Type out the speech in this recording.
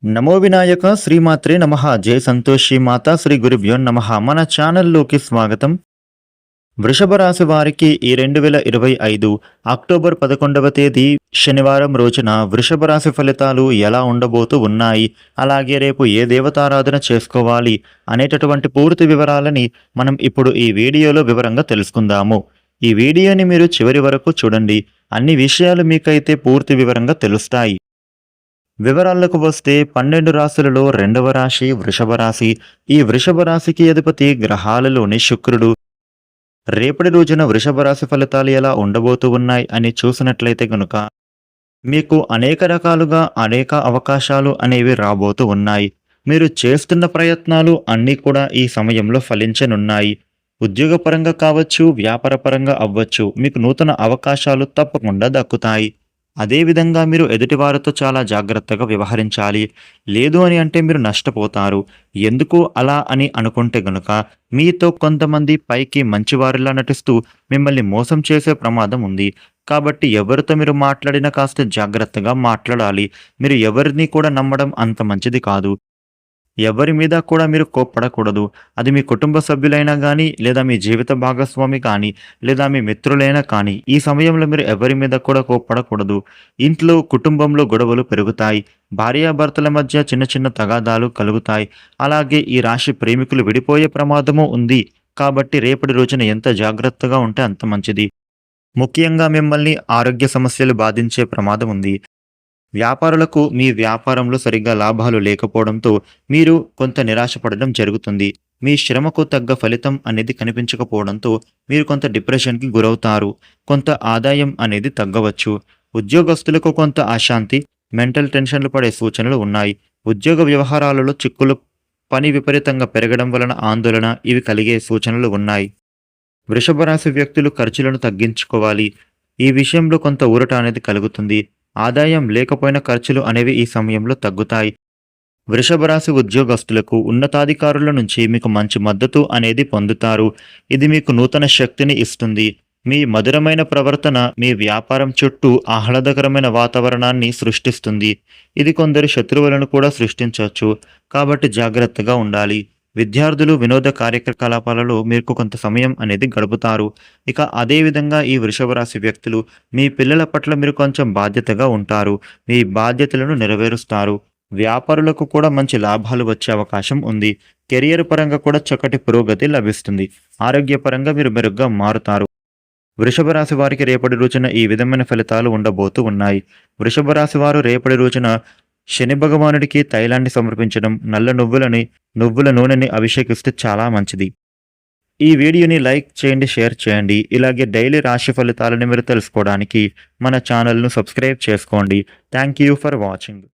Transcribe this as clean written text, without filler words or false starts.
నమో వినాయక శ్రీమాత్రే నమః జై సంతోషి మాత శ్రీ గురుభ్యో నమః మన ఛానల్లోకి స్వాగతం. వృషభ రాశి వారికి ఈ 2025 అక్టోబర్ 11వ తేదీ శనివారం రోజున వృషభ రాశి ఫలితాలు ఎలా ఉండబోతూ ఉన్నాయి, అలాగే రేపు ఏ దేవతారాధన చేసుకోవాలి అనేటటువంటి పూర్తి వివరాలని మనం ఇప్పుడు ఈ వీడియోలో వివరంగా తెలుసుకుందాము. ఈ వీడియోని మీరు చివరి వరకు చూడండి, అన్ని విషయాలు మీకైతే పూర్తి వివరంగా తెలుస్తాయి. వివరాలకు వస్తే 12 రాశులలో రెండవ రాశి వృషభ రాశి. ఈ వృషభ రాశికి అధిపతి గ్రహాలలోని శుక్రుడు. రేపటి రోజున వృషభ రాశి ఫలితాలు ఎలా ఉండబోతూ ఉన్నాయి అని చూసినట్లయితే గనుక మీకు అనేక రకాలుగా అనేక అవకాశాలు అనేవి రాబోతూ ఉన్నాయి. మీరు చేస్తున్న ప్రయత్నాలు అన్నీ కూడా ఈ సమయంలో ఫలించనున్నాయి. ఉద్యోగపరంగా కావచ్చు, వ్యాపారపరంగా అవ్వచ్చు, మీకు నూతన అవకాశాలు తప్పకుండా దక్కుతాయి. అదేవిధంగా మీరు ఎదుటివారితో చాలా జాగ్రత్తగా వ్యవహరించాలి. లేదు అని అంటే మీరు నష్టపోతారు. ఎందుకు అలా అని అనుకుంటే గనుక మీతో కొంతమంది పైకి మంచివారిలా నటిస్తూ మిమ్మల్ని మోసం చేసే ప్రమాదం ఉంది. కాబట్టి ఎవరితో మీరు మాట్లాడినా కాస్త జాగ్రత్తగా మాట్లాడాలి. మీరు ఎవరిని కూడా నమ్మడం అంత మంచిది కాదు. ఎవరి మీద కూడా మీరు కోప్పడకూడదు. అది మీ కుటుంబ సభ్యులైనా గానీ, లేదా మీ జీవిత భాగస్వామి కానీ, లేదా మీ మిత్రులైనా కానీ, ఈ సమయంలో మీరు ఎవరి మీద కూడా కోప్పడకూడదు. ఇంట్లో, కుటుంబంలో గొడవలు పెరుగుతాయి. భార్యాభర్తల మధ్య చిన్న చిన్న తగాదాలు కలుగుతాయి. అలాగే ఈ రాశి ప్రేమికులు విడిపోయే ప్రమాదము ఉంది. కాబట్టి రేపటి రోజున ఎంత జాగ్రత్తగా ఉంటే అంత మంచిది. ముఖ్యంగా మిమ్మల్ని ఆరోగ్య సమస్యలు బాధించే ప్రమాదం ఉంది. వ్యాపారులకు మీ వ్యాపారంలో సరిగ్గా లాభాలు లేకపోవడంతో మీరు కొంత నిరాశపడడం జరుగుతుంది. మీ శ్రమకు తగ్గ ఫలితం అనేది కనిపించకపోవడంతో మీరు కొంత డిప్రెషన్‌కి గురవుతారు. కొంత ఆదాయం అనేది తగ్గవచ్చు. ఉద్యోగస్తులకు కొంత అశాంతి, మెంటల్ టెన్షన్‌లు పడే సూచనలు ఉన్నాయి. ఉద్యోగ వ్యవహారాలలో చిక్కులు, పని విపరీతంగా పెరగడం వలన ఆందోళన ఇవి కలిగే సూచనలు ఉన్నాయి. వృషభ రాశి వ్యక్తులు ఖర్చులను తగ్గించుకోవాలి. ఈ విషయంలో కొంత ఊరట అనేది కలుగుతుంది. ఆదాయం లేకపోయినా ఖర్చులు అనేవి ఈ సమయంలో తగ్గుతాయి. వృషభ రాశి ఉద్యోగస్తులకు ఉన్నతాధికారుల నుంచి మీకు మంచి మద్దతు అనేది పొందుతారు. ఇది మీకు నూతన శక్తిని ఇస్తుంది. మీ మధురమైన ప్రవర్తన మీ వ్యాపారం చుట్టూ ఆహ్లాదకరమైన వాతావరణాన్ని సృష్టిస్తుంది. ఇది కొందరు శత్రువులను కూడా సృష్టించవచ్చు. కాబట్టి జాగ్రత్తగా ఉండాలి. విద్యార్థులు వినోద కార్యకలాపాలలో మీకు కొంత సమయం అనేది గడుపుతారు. ఇక అదేవిధంగా ఈ వృషభ రాశి వ్యక్తులు మీ పిల్లల పట్ల మీరు కొంచెం బాధ్యతగా ఉంటారు. మీ బాధ్యతలను నెరవేరుస్తారు. వ్యాపారులకు కూడా మంచి లాభాలు వచ్చే అవకాశం ఉంది. కెరియర్ పరంగా కూడా చక్కటి పురోగతి లభిస్తుంది. ఆరోగ్యపరంగా మీరు మెరుగ్గా మారుతారు. వృషభ రాశి వారికి రేపటి రోజున ఈ విధమైన ఫలితాలు ఉండబోతూ ఉన్నాయి. వృషభ రాశి వారు రేపటి రోజున శని భగవానుడికి తైలాన్ని సమర్పించడం, నల్ల నువ్వుల నూనెని అభిషేకిస్తే చాలా మంచిది. ఈ వీడియోని లైక్ చేయండి, షేర్ చేయండి. ఇలాగే డైలీ రాశి ఫలితాలను మీరు తెలుసుకోవడానికి మన ఛానల్ను సబ్స్క్రైబ్ చేసుకోండి. Thank you for watching.